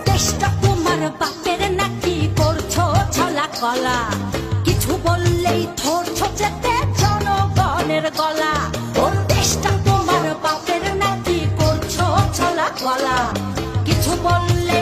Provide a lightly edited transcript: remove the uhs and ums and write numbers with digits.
দেশটা তোমার বাপের নাকি করছো ছলা কলা, কিছু বললেই ধরছো যেতে জনগণের গলা। ও দেশটা তোমার বাপের নাকি করছো ছলা কলা, কিছু বললে